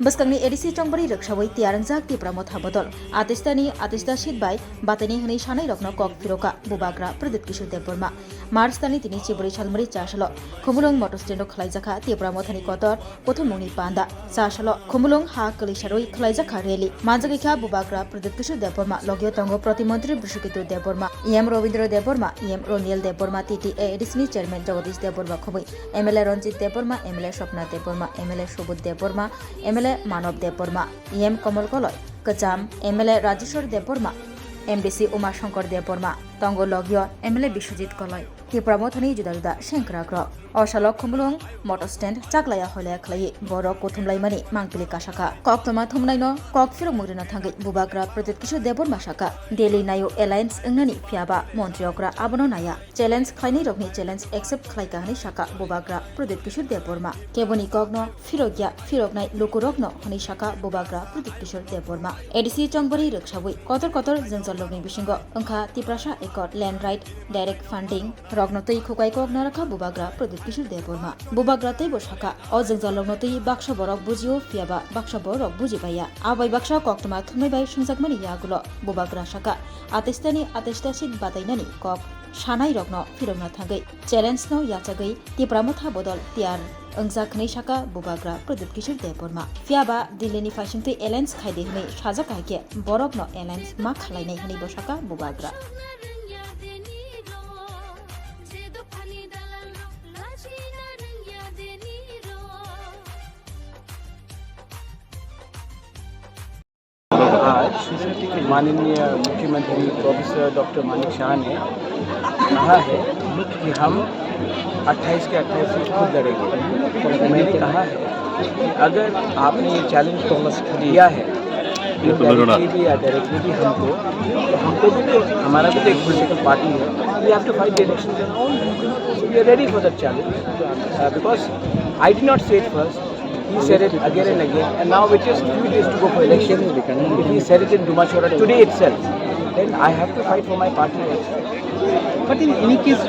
Baskangni edisi chongbari rakshawai tiarangjak ti pramotha bodol atista shit bai batani hni shanai rokno kok firoka bubagra Pradip Kishore Debbarma March tani tini chiburi chalmari chashalo khumulung motor stendo khlaijaka ti pramothani kotor pothomungni panda chashalo khumulung ha kalisharoi khlaijaka reli manjagikha bubagra Pradip Kishore Debbarma logyo tongo protimantri Brishukitu Debbarma em Ravindra Debbarma em Roniel Debbarma TTA edisini chairman Jagadish Debbarma khoboi MLA Ranjit Debbarma MLA Swapna Debbarma MLA Subodh Debbarma MLA Manav Debbarma EM Kamal Koloy Kacham MLA Rajeshwar Debbarma MDC Uma Shankar Debbarma Tongo Logyo MLA Bishwajit Koloy Ti pramothani juda juda sengkrakro Osalok khumulung motor stand chaklaya hoile khlai borok kothumlaimani mangpili kasaka koktoma thumnaino kok firok mugrina thangai bubagra Pradip Kishore Debbarma saka Delhi Nayo Alliance engnani phiaba montriokra abono naya challenge khlaini rokni challenge accept khlaika hani saka bubagra Pradip Kishore Debbarma keboni kokno firokya firoknai lukurokno hani saka bubagra Pradip Kishore Debbarma edisi chongbari rakshabui kotor jengjal logni bisingo angkha tiprasa ekor land right direct funding rokno tei khukai kokna rakha bubagra Pradip Kishore Debbarma bubagra tei bosaka o jengjal logno tei baksa borok bujio phiaba baksa borok bujibaya abai baksa koktoma thumai bai sungjakmani yagulo bubagra saka atesta sit batainani kok shanai rokno firokna thangai challenge no yachagai ti pramotha bodol tiar angjakhnai saka bubagra Pradip Kishore Debbarma phiaba Delhi faisingtui alliance khaide hne sajak haike borok no alliance ma khlainai hni bosaka bubagra आज माननीय मुख्यमंत्री professor doctor Manik Shah ने कहा है कि हम 28 के 28 seat खुद लड़ेंगे। तो मैंने कहा है कि अगर आपने ये चैलेंज दिया है डायरेक्टली भी या डायरेक्टली भी हमको भी तो हमारा भी तो एक पॉलिटिकल पार्टी है, we have to fight the elections and all, so we are ready for that challenge because I did not say it first. He said it again and again, and now it is few days to go for election. If he said it in Dumachora today itself, then I have to fight for my party also. But in any case,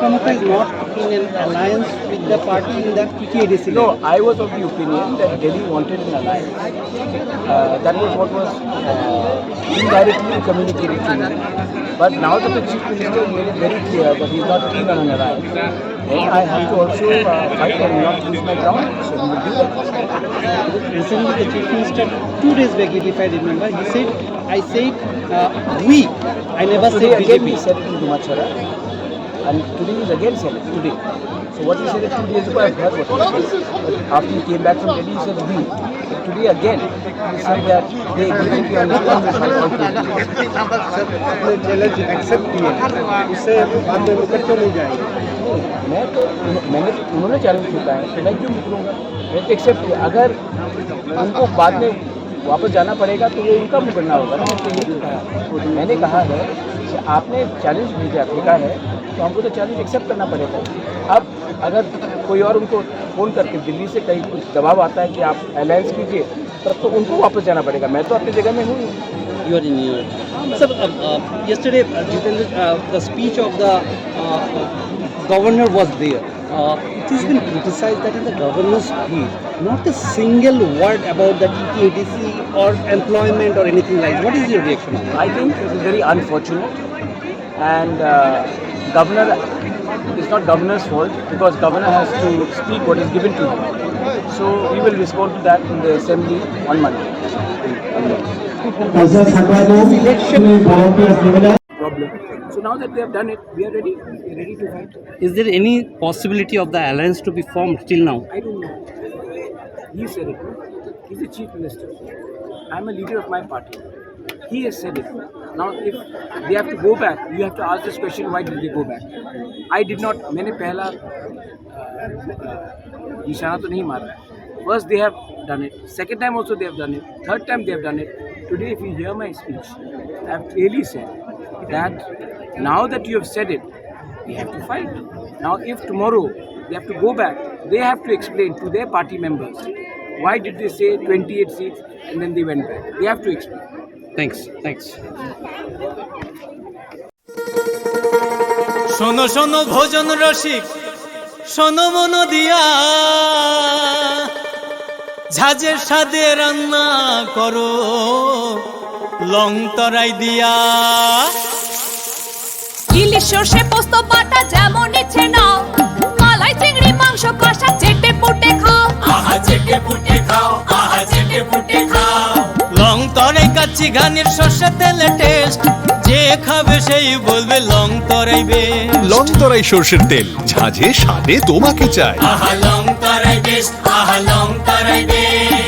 Pramotha is not in an alliance with the party in the TTADC. No, I was of the opinion that Delhi wanted an alliance. That was what was indirectly communicated to me. But now that the Chief Minister made it very clear that he is not keen on an alliance, then I have to also fight and not lose my ground. So we will do that. Recently, the Chief Minister, 2 days back, if I remember, he said, I said we. I never said today again BJP. he said it in Dumachora, and today he again said it today. So what he said 2 days ago, I've heard what he said. But after he came back from Delhi, he said we. But today again, he said that they BJP understand this fight out आपने challenge accept किया, उससे बाद में मुकर क्यों नहीं जाएंगे? मैंने उन्होंने चैलेंज किया है तो मैं क्यों निकलूँगा? मैं तो एक्सेप्ट किया. अगर उनको बाद में वापस जाना पड़ेगा तो वो उनका मुकरना होगा ना. मैंने कहा है कि आपने चैलेंज भेजा फेंका है तो हमको तो चैलेंज एक्सेप्ट करना पड़ेगा. अब अगर कोई और उनको फ़ोन करके दिल्ली से कहीं कुछ दबाव आता है कि आप अलायंस कीजिए, तब तो उनको वापस जाना पड़ेगा. मैं तो अपनी जगह में हूँ. You are in New York. Sir, yesterday, the speech of the governor was there. It has been criticized that in the governor's speech, not a single word about the TTADC or employment or anything like that. What is your reaction on that? I think it is very unfortunate, and governor, it's not governor's fault because governor has to speak what is given to him. So we will respond to that in the assembly on Monday. Problem. So now that they have done it, we are ready. We are ready to fight. Is there any possibility of the alliance to be formed till now? I don't know. He said it. He's the chief minister. I'm a leader of my party. He has said it. Now, if they have to go back, you have to ask this question: why did they go back? I did not. मैंने पहला निशाना तो नहीं मारा. First they have done it. Second time also they have done it. Third time they have done it. Today, if you hear my speech, I have clearly said that now that you have said it, we have to fight. Now, if tomorrow they have to go back, they have to explain to their party members why did they say 28 seats and then they went back. They have to explain. Thanks. শোনো শোনো ভোজন রসিক, শোনো মন দিয়া ঝাঁঝের সাদে রান্না করো long তরাই দিয়া। ইলিশ সর্ষে পোস্ত বাটা যেমন ইচ্ছে নাও, মালাই চিংড়ি মাংস কষা চেটে পুটে খাও, আহা চেটে পুটে খাও, আহা চেটে পুটে খাও। লং তরাই কাচ্চি ঘানির সর্ষে তেলে টেস্ট, যে খাবে সেই বলবে লং তরাই বেশ। লং তরাই সর্ষের তেল, ঝাঁঝে স্বাদে তোমাকে চাই। আহা লং তরাই বেশ, আহা লং তরাই বেশ।